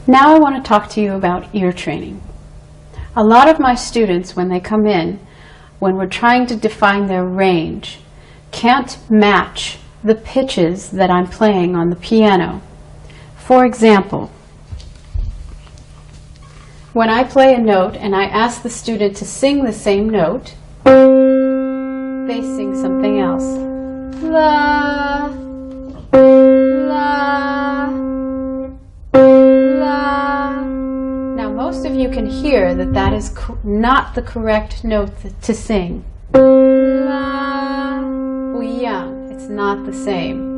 Now I want to talk to you about ear training. A lot of my students, when they come in, when we're trying to define their range, can't match the pitches that I'm playing on the piano. For example, when I play a note and I ask the student to sing the same note, they sing something else. La, la, la. Now most of you can hear that that is not the correct note to sing. La, yang. It's not the same.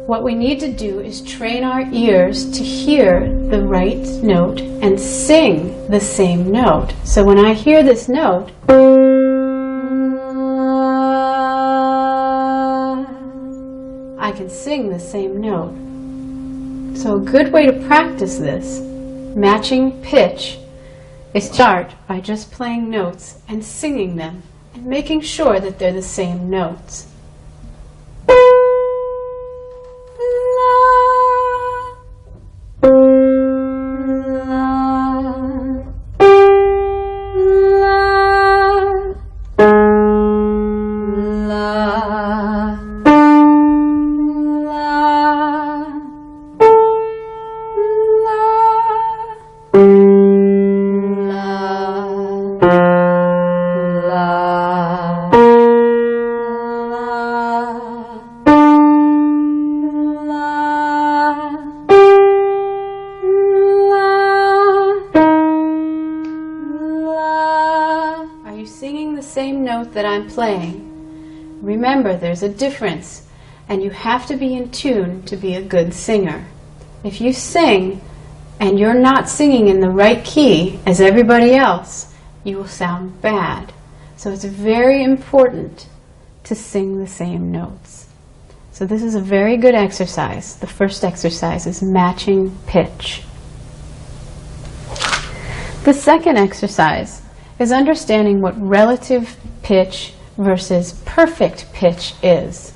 What we need to do is train our ears to hear the right note and sing the same note. So when I hear this note, I can sing the same note. So a good way to practice this, matching pitch, is to start by just playing notes and singing them and making sure that they're the same notes. Same note that I'm playing. Remember, there's a difference, and you have to be in tune to be a good singer. If you sing and you're not singing in the right key as everybody else, you will sound bad. So it's very important to sing the same notes. So this is a very good exercise. The first exercise is matching pitch. The second exercise is understanding what relative pitch versus perfect pitch is.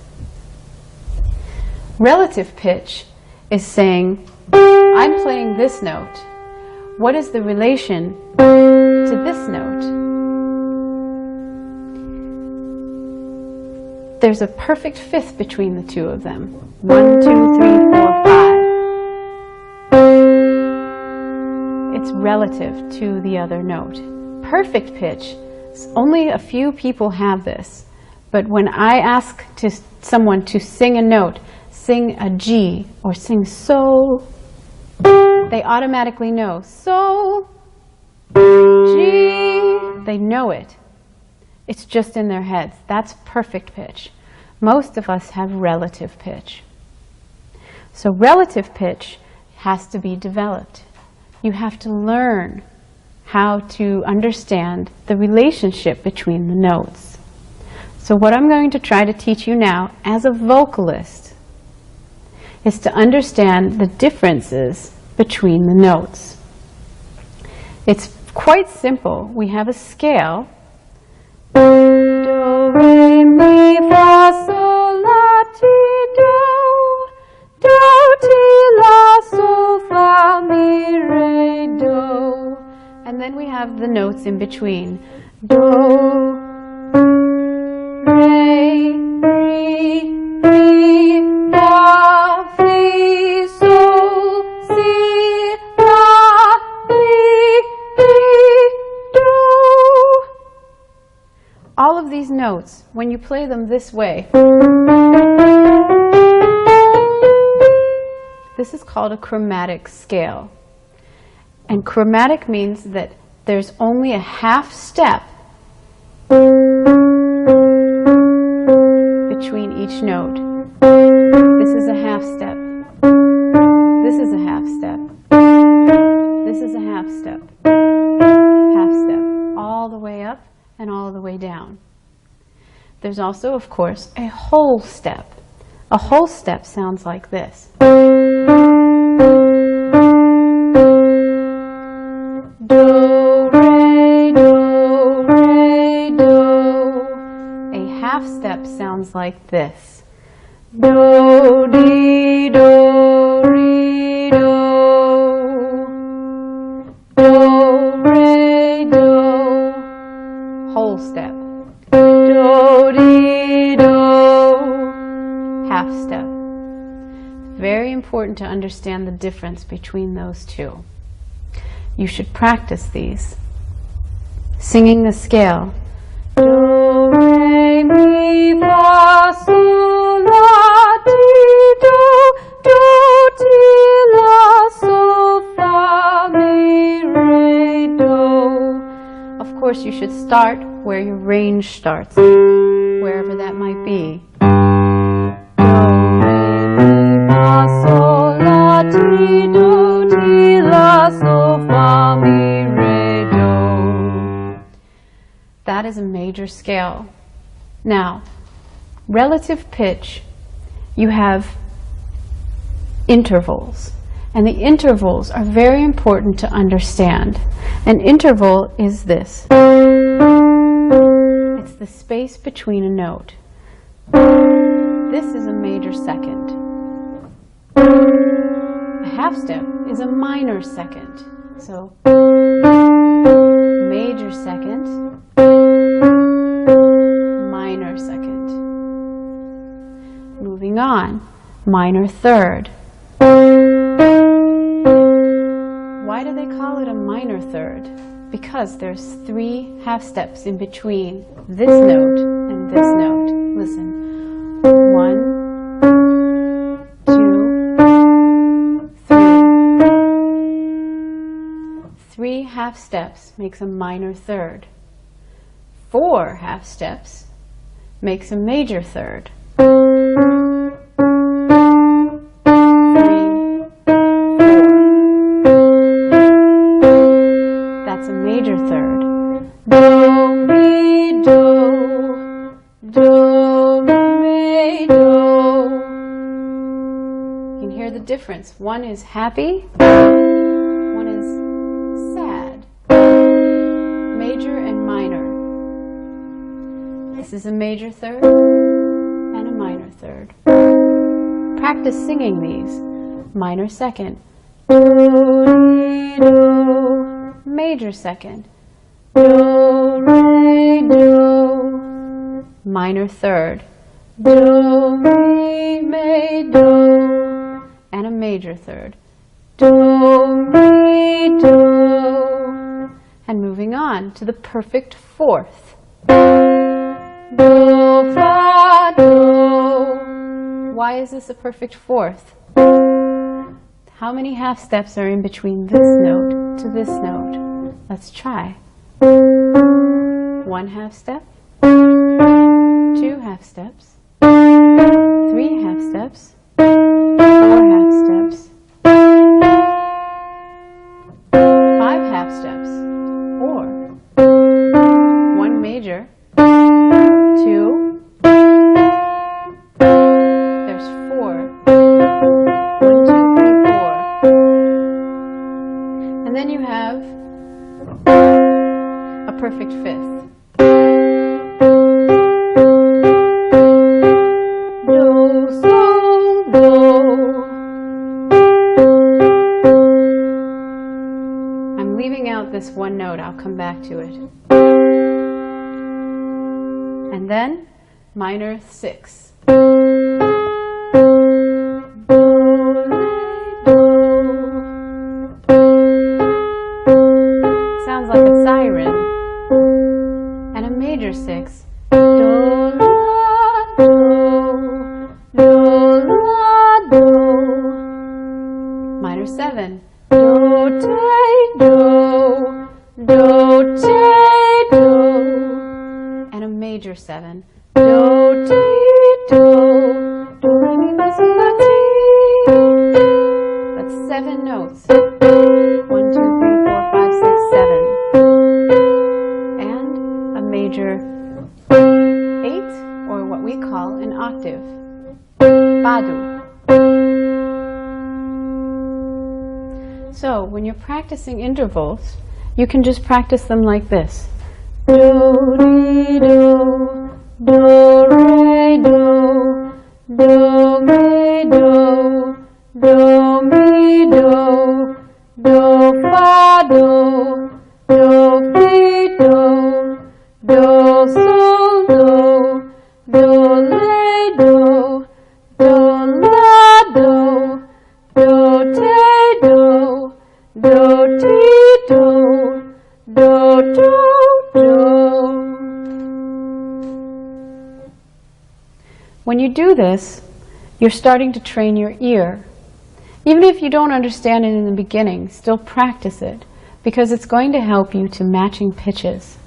Relative pitch is saying, I'm playing this note. What is the relation to this note? There's a perfect fifth between the two of them. 1, 2, 3, 4, 5. It's relative to the other note. Perfect pitch, only a few people have this, but when I ask someone to sing a note, sing a G or sing so, they automatically know so, G, they know it. It's just in their heads. That's perfect pitch. Most of us have relative pitch. So relative pitch has to be developed. You have to learn how to understand the relationship between the notes. So what I'm going to try to teach you now as a vocalist is to understand the differences between the notes. It's quite simple. We have a scale. Do, re, mi, fa, sol, la, ti, do. Do, ti, la, sol, fa, mi, re, do. And then we have the notes in between. Do, re, mi, fa, fi, sol, si, la, mi, do. All of these notes, when you play them this way, this is called a chromatic scale. And chromatic means that there's only a half step between each note. This is a half step. This is a half step. This is a half step. Half step. All the way up and all the way down. There's also, of course, a whole step. A whole step sounds like this. Do, re, do, re, do. A half step sounds like this. Do, di, do, re, do. step. Do, di, do, half step. Very important to understand the difference between those two. You should practice these. Singing the scale. Do, re, mi, fa, sol, la, ti, do, do, ti, la, sol, fa, mi, re, do. Of course, you should start where your range starts, wherever that might be. Do, re, mi, fa, sol, la, ti, do, ti, la, sol, fa, mi, re, do. That is a major scale. Now, relative pitch, you have intervals. And the intervals are very important to understand. An interval is this. It's the space between a note. This is a major second. A half step is a minor second. So, major second, minor second. Moving on, minor third. Why do they call it a minor third? Because there's 3 half steps in between this note and this note. Listen. 1, 2, 3. 3 half steps makes a minor third. 4 half steps makes a major third. 3, 4. That's a major third. Do, mi, do, do, mi, do. You can hear the difference. One is happy, one is sad. Major and minor. This is a major third and a minor third. Practice singing these. Minor second. Do, re, do. Major second. Do, re, do. Minor third. Do, re, mi, do. And a major third. Do, re, do. And moving on to the perfect fourth. Do, fa, do. Why is this a perfect fourth? How many half steps are in between this note to this note? Let's try. 1 half step, 2 half steps, 3 half steps, 4 half steps, 5 half steps, or 1 major, 2, there's 4, 1, 2, 3, 4, and then you have a perfect fifth. Do, sol, do. I'm leaving out this one note. I'll come back to it. And then minor 6. Sounds like a siren. And a major 6. Do, la, do, do, la, do. Minor 7. Do, te, do, do, te, do. And a major 7. Do, te, do, do, re, mi, fa, sol, la, ti. That's 7 notes. 1, 2, 3, 4, 5, 6, 7. And a major 8, or what we call an octave. Badu. So when you're practicing intervals, you can just practice them like this. Do, re, do, do, re, do, do, mi, do, do, mi, do, do, fa, do, do, fi, do, do, do. When you do this, you're starting to train your ear. Even if you don't understand it in the beginning, still practice it, because it's going to help you to matching pitches.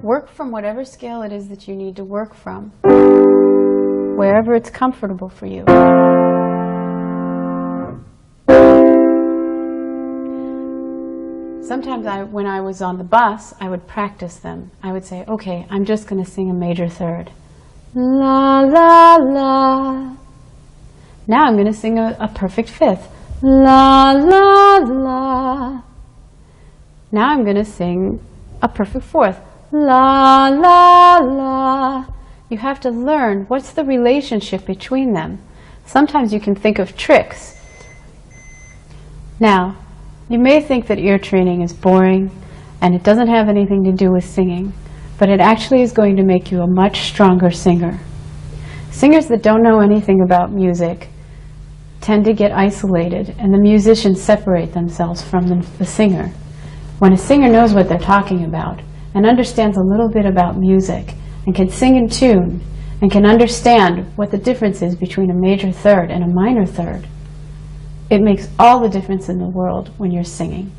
Work from whatever scale it is that you need to work from, wherever it's comfortable for you. Sometimes when I was on the bus, I would practice them. I would say, okay, I'm just going to sing a major third. La, la, la. Now I'm going to sing a perfect fifth. La, la, la. Now I'm going to sing a perfect fourth. La, la, la. You have to learn what's the relationship between them. Sometimes you can think of tricks. Now, you may think that ear training is boring and it doesn't have anything to do with singing, but it actually is going to make you a much stronger singer. Singers that don't know anything about music tend to get isolated, and the musicians separate themselves from the singer. When a singer knows what they're talking about and understands a little bit about music and can sing in tune and can understand what the difference is between a major third and a minor third, it makes all the difference in the world when you're singing.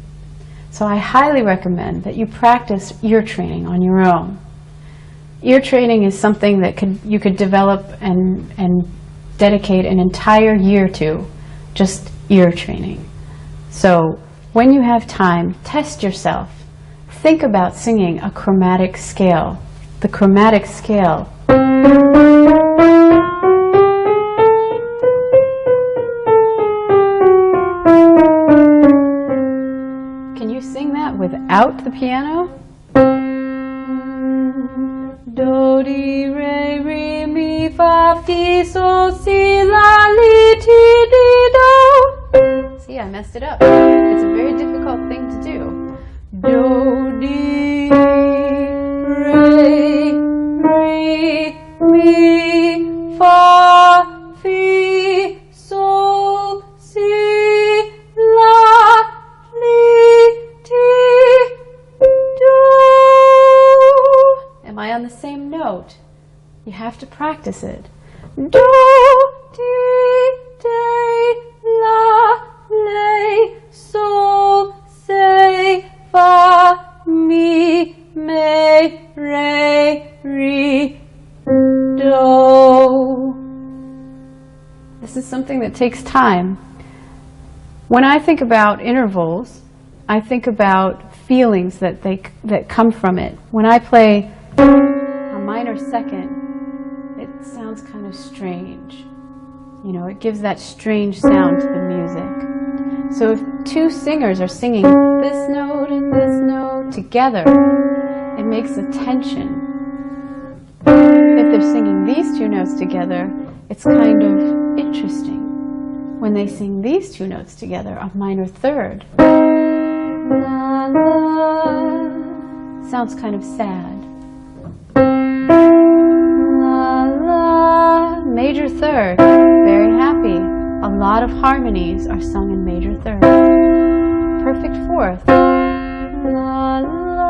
So I highly recommend that you practice ear training on your own. Ear training is something that you could develop and dedicate an entire year to, just ear training. So when you have time, test yourself. Think about singing a chromatic scale. The chromatic scale. Can you sing that without the piano? Do, di, re, re, mi, fa, fi, sol, si, la, li, ti, di, do. See, I messed it up. It's a very difficult thing to do. Do, di, re, mi, fa, fi, sol, si, la, li, ti, do. Am I on the same note? You have to practice it. Do, di, de, la, le, sol, se, fa, mi, me, re, re, do. This is something that takes time. When I think about intervals, I think about feelings that come from it. When I play a minor second, it sounds kind of strange. You know, it gives that strange sound to the music. So if two singers are singing this note and this note together, it makes a tension. If they're singing these two notes together, it's kind of interesting. When they sing these two notes together, a minor third, la, la, sounds kind of sad. La, la, major third, very happy. A lot of harmonies are sung in major third. Perfect fourth. La, la.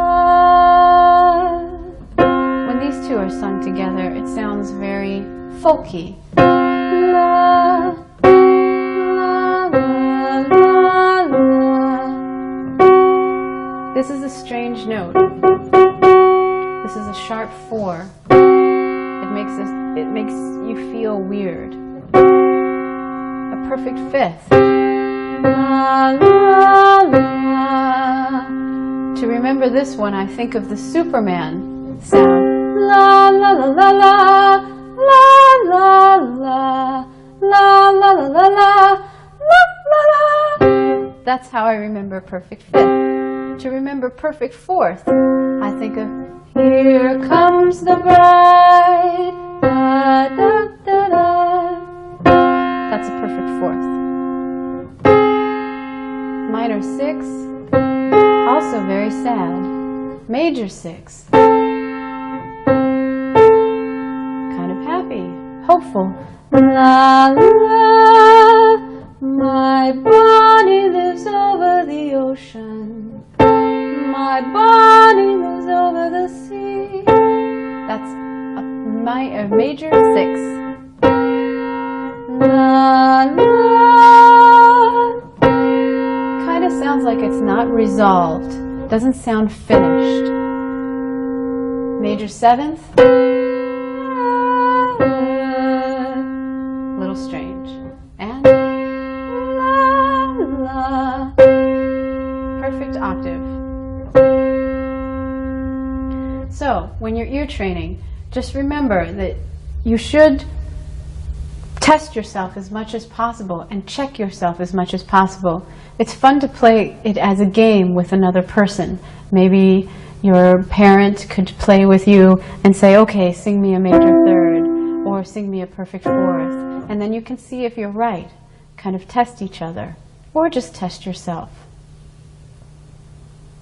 When these two are sung together, it sounds very folky. La, la, la, la. This is a strange note. This is a sharp 4. It makes you feel weird. A perfect fifth. La, la, la. To remember this one, I think of the Superman sound. La, la, la, la, la, la, la, la, la, la, la, la, la, la, la. That's how I remember perfect fifth. To remember perfect fourth, I think of here comes the bride. Da, da, da, da. That's a perfect fourth. Minor 6, also very sad. Major 6, kind of happy, hopeful. La, la, my Bonnie lives over the ocean. my Bonnie lives over the sea. That's a major 6. La, la. Kind of sounds like it's not resolved. Doesn't sound finished. Major 7th. Little strange. And la, la. Perfect octave. So, when you're ear training, just remember that you should test yourself as much as possible and check yourself as much as possible. It's fun to play it as a game with another person. Maybe your parent could play with you and say, okay, sing me a major 3rd or sing me a perfect 4th. And then you can see if you're right. Kind of test each other or just test yourself.